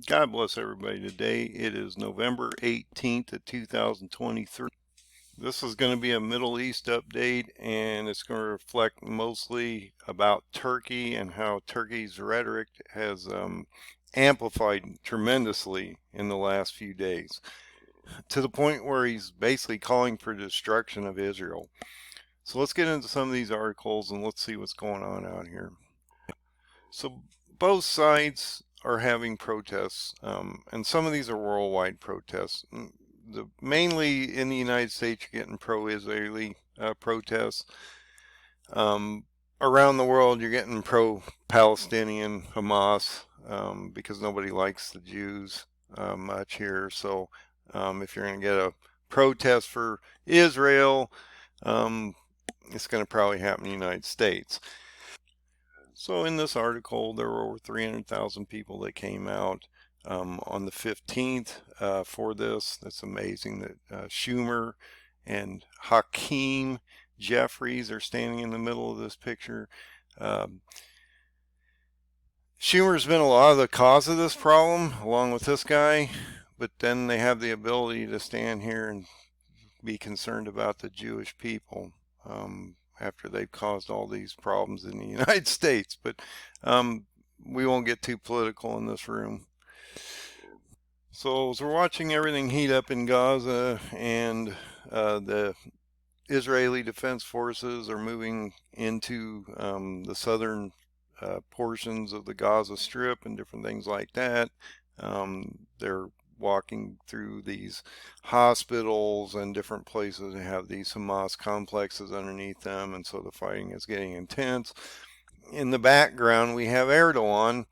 God bless everybody. Today it is November 18th of 2023. This is going to be a Middle East update, and it's going to reflect mostly about Turkey and how Turkey's rhetoric has amplified tremendously in the last few days, to the point where he's basically calling for destruction of Israel. So let's get into some of these articles and let's see what's going on out here. So both sides are having protests, and some of these are worldwide protests. Mainly in the United States, you're getting pro-Israeli protests. Around the world, you're getting pro-Palestinian Hamas, because nobody likes the Jews much here. So if you're going to get a protest for Israel, it's going to probably happen in the United States. So in this article, there were over 300,000 people that came out on the 15th for this. That's amazing that Schumer and Hakeem Jeffries are standing in the middle of this picture. Schumer's been a lot of the cause of this problem, along with this guy, but then they have the ability to stand here and be concerned about the Jewish people. After they've caused all these problems in the United States. But we won't get too political in this room. So as we're watching everything heat up in Gaza, and the Israeli Defense Forces are moving into the southern portions of the Gaza Strip and different things like that. They're walking through these hospitals and different places that have these Hamas complexes underneath them, and so the fighting is getting intense. In the background, we have Erdogan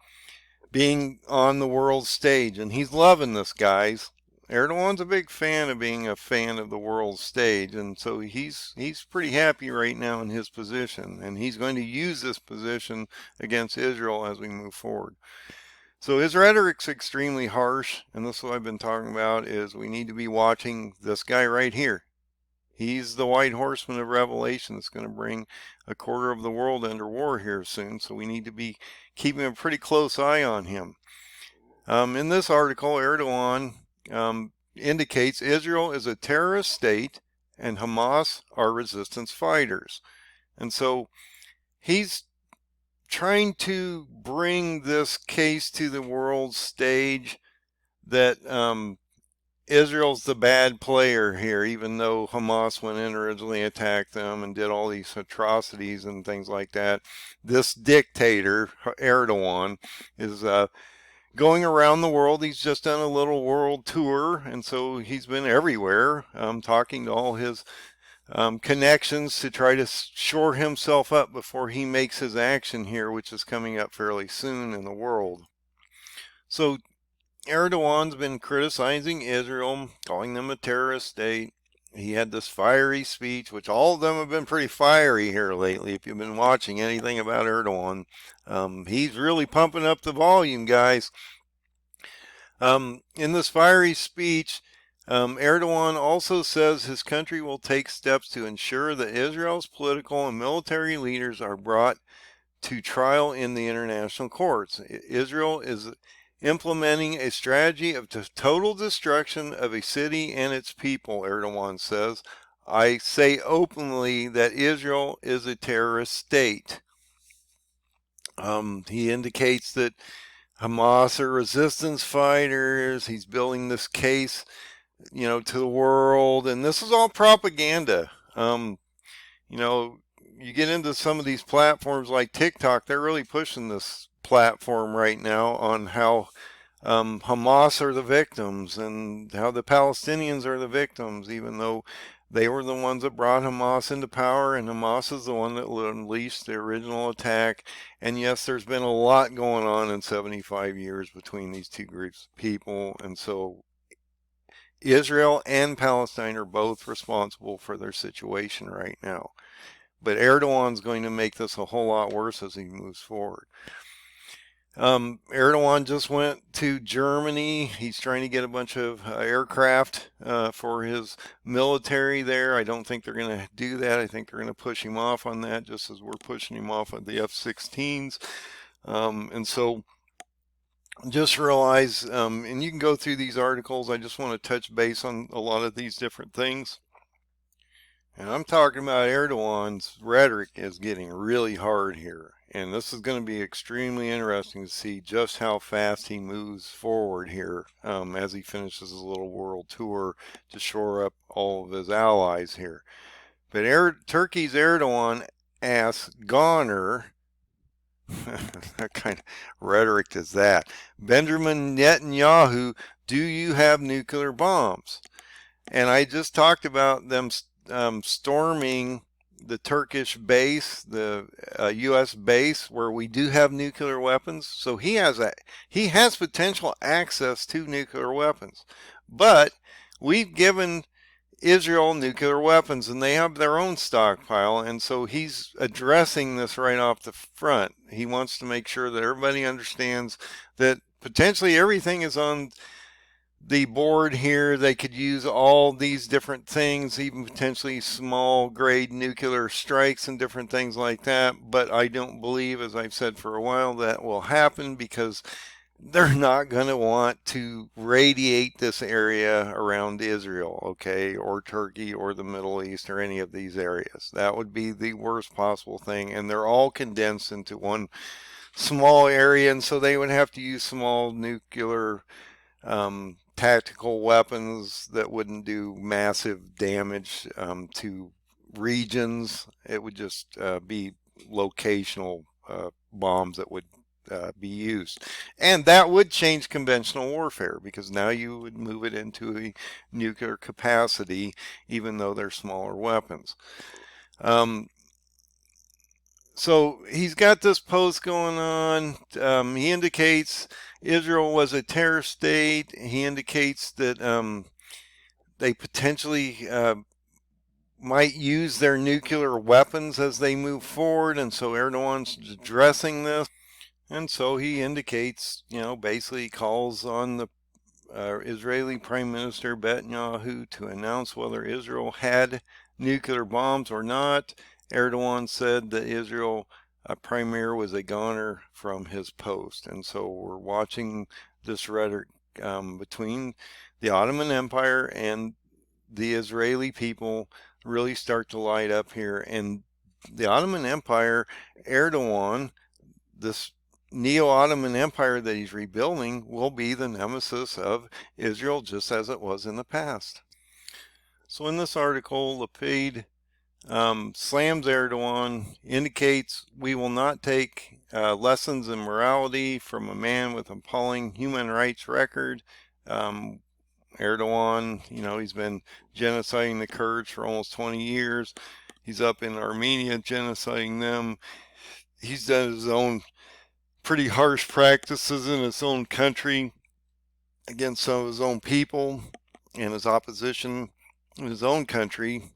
being on the world stage, and he's loving this, guys. Erdogan's a big fan of being a fan of the world stage, and so he's pretty happy right now in his position, and he's going to use this position against Israel as we move forward. So his rhetoric's extremely harsh, and this is what I've been talking about, is we need to be watching this guy right here. He's the white horseman of Revelation that's going to bring a quarter of the world under war here soon, so we need to be keeping a pretty close eye on him. In this article, Erdogan indicates Israel is a terrorist state and Hamas are resistance fighters. And so he's trying to bring this case to the world stage that Israel's the bad player here, even though Hamas went in originally, attacked them and did all these atrocities and things like that. This dictator, Erdogan, is going around the world. He's just done a little world tour, and so he's been everywhere, talking to all his connections to try to shore himself up before he makes his action here, which is coming up fairly soon in the world. So Erdogan's been criticizing Israel, calling them a terrorist state. He had this fiery speech, which all of them have been pretty fiery here lately. If you've been watching anything about Erdogan, he's really pumping up the volume, guys. In this fiery speech, Erdogan also says his country will take steps to ensure that Israel's political and military leaders are brought to trial in the international courts. Israel is implementing a strategy of total destruction of a city and its people, Erdogan says. I say openly that Israel is a terrorist state. He indicates that Hamas are resistance fighters. He's building this case, to the world, and this is all propaganda. You get into some of these platforms like TikTok, they're really pushing this platform right now on how Hamas are the victims and how the Palestinians are the victims, even though they were the ones that brought Hamas into power, and Hamas is the one that unleashed the original attack. And yes, there's been a lot going on in 75 years between these two groups of people, and so Israel and Palestine are both responsible for their situation right now. But Erdogan's going to make this a whole lot worse as he moves forward. Erdogan just went to Germany. He's trying to get a bunch of aircraft for his military there. I don't think they're going to do that. I think they're going to push him off on that, just as we're pushing him off on the F-16s. And so just realize, and you can go through these articles, I just want to touch base on a lot of these different things. And I'm talking about Erdogan's rhetoric is getting really hard here. And this is going to be extremely interesting to see just how fast he moves forward here as he finishes his little world tour to shore up all of his allies here. But Turkey's Erdogan asks Goner, what kind of rhetoric is that? Benjamin Netanyahu, do you have nuclear bombs? And I just talked about them storming the Turkish base, the U.S. base where we do have nuclear weapons. So he has potential access to nuclear weapons, but we've given Israel nuclear weapons and they have their own stockpile. And so he's addressing this right off the front. He wants to make sure that everybody understands that potentially everything is on the board here. They could use all these different things, even potentially small grade nuclear strikes and different things like that. But I don't believe, as I've said for a while, that will happen because they're not going to want to radiate this area around Israel, okay, or Turkey or the Middle East or any of these areas. That would be the worst possible thing. And they're all condensed into one small area. And so they would have to use small nuclear tactical weapons that wouldn't do massive damage to regions. It would just be locational bombs that would be used. And that would change conventional warfare because now you would move it into a nuclear capacity, even though they're smaller weapons. So he's got this post going on. He indicates Israel was a terror state. He indicates that they potentially might use their nuclear weapons as they move forward. And so Erdogan's addressing this. And so he indicates, basically calls on the Israeli Prime Minister Netanyahu to announce whether Israel had nuclear bombs or not. Erdogan said that Israel premier was a goner from his post. And so we're watching this rhetoric between the Ottoman Empire and the Israeli people really start to light up here. And the Ottoman Empire, Erdogan, this Neo-Ottoman Empire that he's rebuilding, will be the nemesis of Israel, just as it was in the past. So in this article, Lapid slams Erdogan, indicates we will not take lessons in morality from a man with an appalling human rights record. Erdogan, he's been genociding the Kurds for almost 20 years. He's up in Armenia genociding them. He's done his own pretty harsh practices in his own country against some of his own people and his opposition in his own country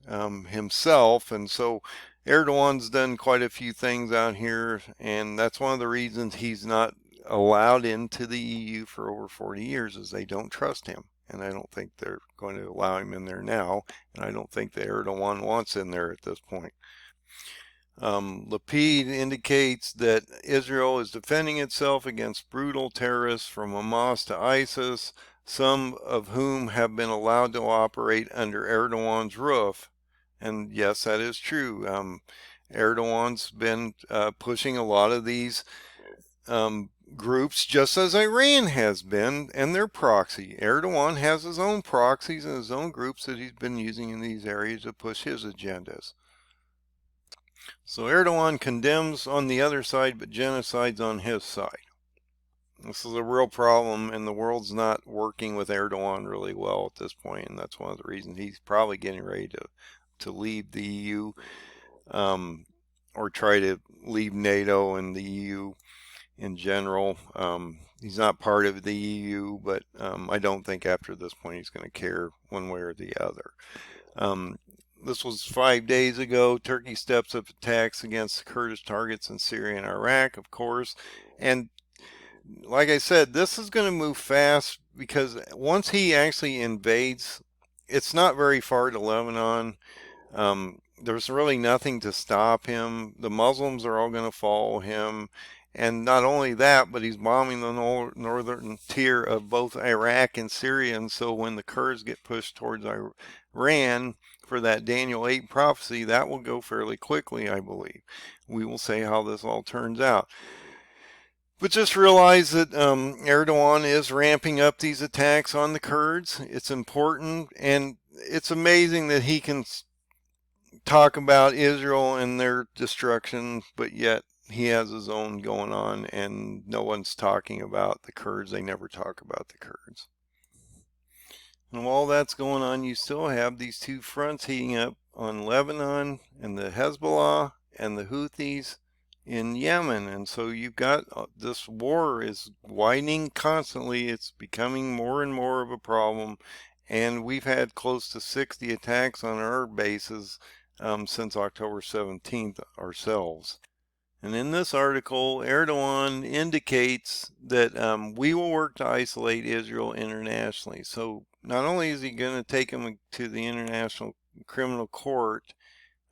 himself. And so Erdogan's done quite a few things out here, and that's one of the reasons he's not allowed into the EU for over 40 years is they don't trust him. And I don't think they're going to allow him in there now. And I don't think that Erdogan wants in there at this point. Lapid indicates that Israel is defending itself against brutal terrorists from Hamas to ISIS, some of whom have been allowed to operate under Erdogan's roof. And yes, that is true. Erdogan's been pushing a lot of these groups, just as Iran has been, and their proxy. Erdogan has his own proxies and his own groups that he's been using in these areas to push his agendas. So Erdogan condemns on the other side, but genocides on his side. This is a real problem, and the world's not working with Erdogan really well at this point, and that's one of the reasons he's probably getting ready to leave the EU, or try to leave NATO and the EU in general. He's not part of the EU, but I don't think after this point he's going to care one way or the other. This was 5 days ago. Turkey steps up attacks against the Kurdish targets in Syria and Iraq, of course. And like I said, this is going to move fast because once he actually invades, it's not very far to Lebanon. There's really nothing to stop him. The Muslims are all going to follow him. And not only that, but he's bombing the northern tier of both Iraq and Syria. And so when the Kurds get pushed towards Iran for that Daniel 8 prophecy, that will go fairly quickly, I believe. We will see how this all turns out. But just realize that Erdogan is ramping up these attacks on the Kurds. It's important, and it's amazing that he can talk about Israel and their destruction, but yet he has his own going on, and no one's talking about the Kurds. They never talk about the Kurds. And while that's going on, you still have these two fronts heating up on Lebanon and the Hezbollah and the Houthis in Yemen. And so you've got this war is widening constantly. It's becoming more and more of a problem. And we've had close to 60 attacks on our bases since October 17th ourselves. And in this article, Erdogan indicates that we will work to isolate Israel internationally. So not only is he going to take him to the International Criminal Court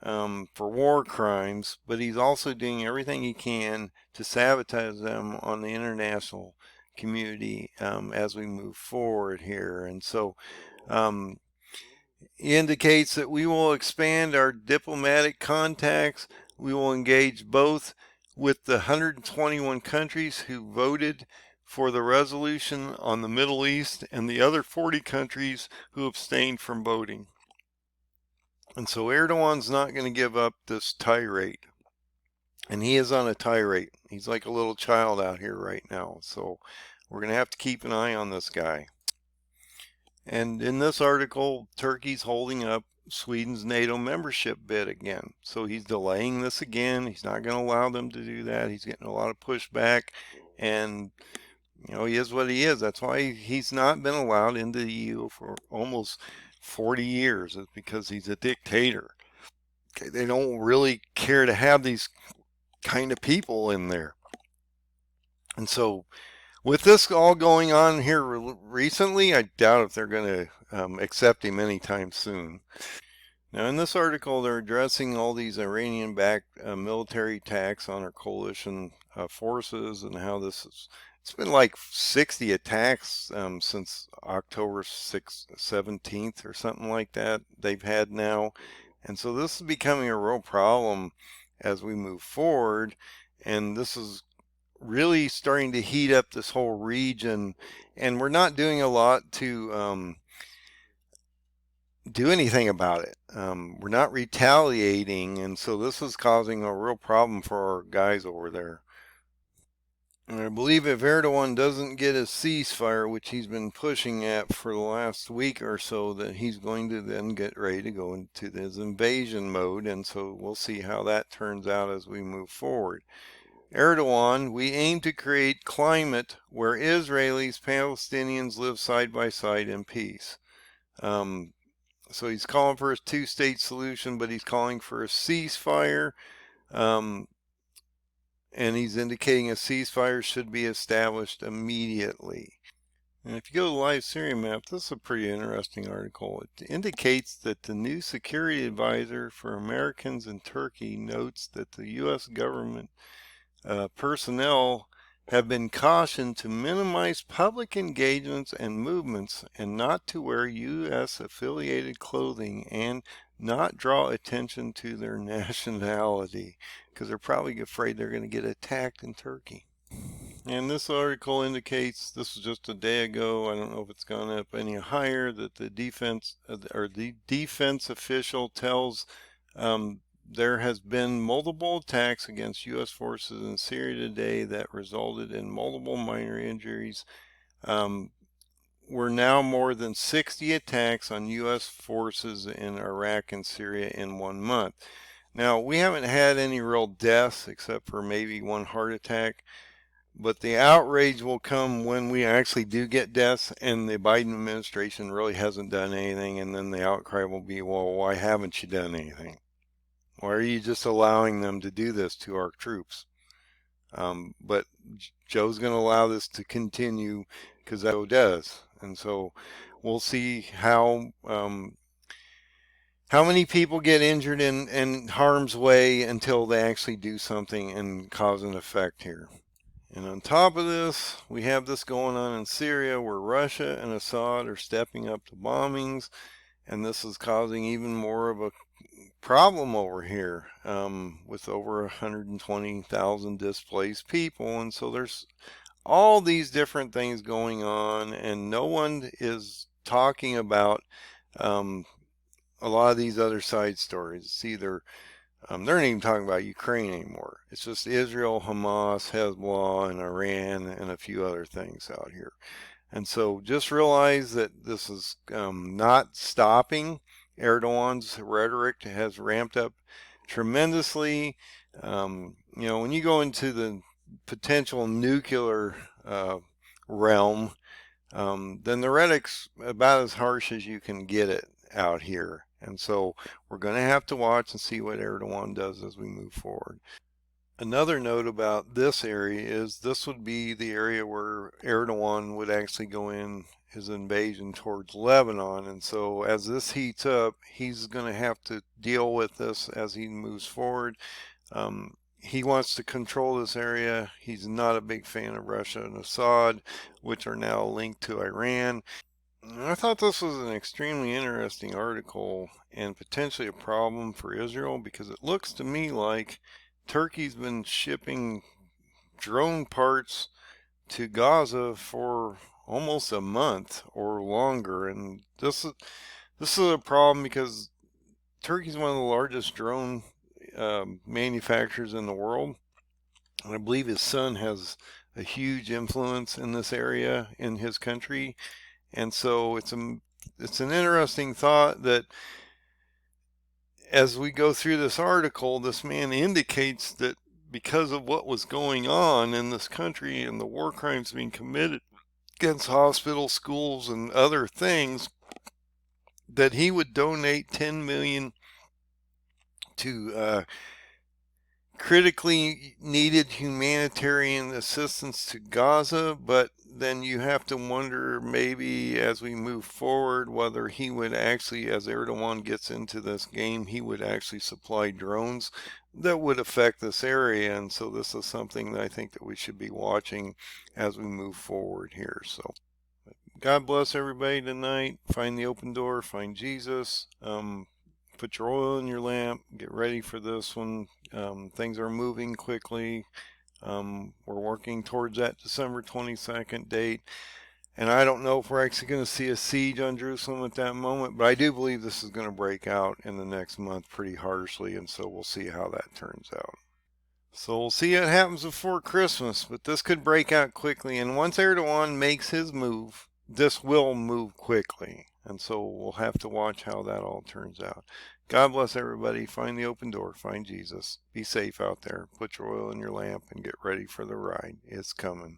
for war crimes, but he's also doing everything he can to sabotage them on the international community as we move forward here. And so he indicates that we will expand our diplomatic contacts. We will engage both with the 121 countries who voted for the resolution on the Middle East and the other 40 countries who abstained from voting. And so Erdogan's not going to give up this tirade. And he is on a tirade. He's like a little child out here right now. So we're going to have to keep an eye on this guy. And in this article, Turkey's holding up Sweden's NATO membership bid again. So he's delaying this again. He's not going to allow them to do that. He's getting a lot of pushback. And, you know, he is what he is. That's why he's not been allowed into the EU for almost 40 years. It's because he's a dictator. Okay, they don't really care to have these kind of people in there. And so with this all going on here recently, I doubt if they're going to accept him anytime soon. Now, in this article, they're addressing all these Iranian-backed military attacks on our coalition forces and how this is. It's been like 60 attacks since October 6th, 17th or something like that they've had now. And so this is becoming a real problem as we move forward. And this is really starting to heat up this whole region. And we're not doing a lot to do anything about it. We're not retaliating. And so this is causing a real problem for our guys over there. And I believe if Erdogan doesn't get a ceasefire, which he's been pushing at for the last week or so, that he's going to then get ready to go into this invasion mode. And so we'll see how that turns out as we move forward. Erdogan, we aim to create climate where Israelis, Palestinians live side by side in peace. So he's calling for a two-state solution, but he's calling for a ceasefire. And he's indicating a ceasefire should be established immediately. And if you go to the live Syria map, this is a pretty interesting article. It indicates that the new security advisor for Americans in Turkey notes that the U.S. government personnel have been cautioned to minimize public engagements and movements and not to wear U.S. affiliated clothing and not draw attention to their nationality, because they're probably afraid they're going to get attacked in Turkey. And this article indicates, this was just a day ago, I don't know if it's gone up any higher, that the defense official tells there has been multiple attacks against U.S. forces in Syria today that resulted in multiple minor injuries. We're now more than 60 attacks on U.S. forces in Iraq and Syria in 1 month. Now, we haven't had any real deaths except for maybe one heart attack, but the outrage will come when we actually do get deaths and the Biden administration really hasn't done anything, and then the outcry will be, well, why haven't you done anything? Why are you just allowing them to do this to our troops? But Joe's going to allow this to continue because Joe does. And so we'll see how many people get injured in harm's way until they actually do something and cause an effect here. And on top of this, we have this going on in Syria where Russia and Assad are stepping up the bombings, and this is causing even more of a problem over here with over 120,000 displaced people. And so there's all these different things going on, and no one is talking about a lot of these other side stories. It's either they're not even talking about Ukraine anymore. It's just Israel, Hamas, Hezbollah, and Iran, and a few other things out here. And so just realize that this is not stopping. Erdogan's rhetoric has ramped up tremendously. When you go into the potential nuclear realm, then the rhetoric's about as harsh as you can get it out here. And so we're going to have to watch and see what Erdogan does as we move forward. Another note about this area is this would be the area where Erdogan would actually go in his invasion towards Lebanon. And so as this heats up, he's going to have to deal with this as he moves forward. He wants to control this area. He's not a big fan of Russia and Assad, which are now linked to Iran. I thought this was an extremely interesting article and potentially a problem for Israel, because it looks to me like Turkey's been shipping drone parts to Gaza for almost a month or longer. And this is a problem because Turkey's one of the largest drone manufacturers in the world. And I believe his son has a huge influence in this area in his country. And so it's an interesting thought that as we go through this article, this man indicates that because of what was going on in this country and the war crimes being committed against hospitals, schools, and other things, that he would donate 10 million to critically needed humanitarian assistance to Gaza. But then you have to wonder, maybe as we move forward, whether he would actually, as Erdogan gets into this game, he would actually supply drones that would affect this area. And so this is something that I think that we should be watching as we move forward here. So God bless everybody tonight. Find the open door, find Jesus. Put your oil in your lamp, get ready for this one. Things are moving quickly. We're working towards that December 22nd date. And I don't know if we're actually going to see a siege on Jerusalem at that moment, but I do believe this is going to break out in the next month pretty harshly. And so we'll see how that turns out. So we'll see what happens before Christmas, but this could break out quickly. And once Erdogan makes his move, this will move quickly. And so we'll have to watch how that all turns out. God bless everybody. Find the open door. Find Jesus. Be safe out there. Put your oil in your lamp and get ready for the ride. It's coming.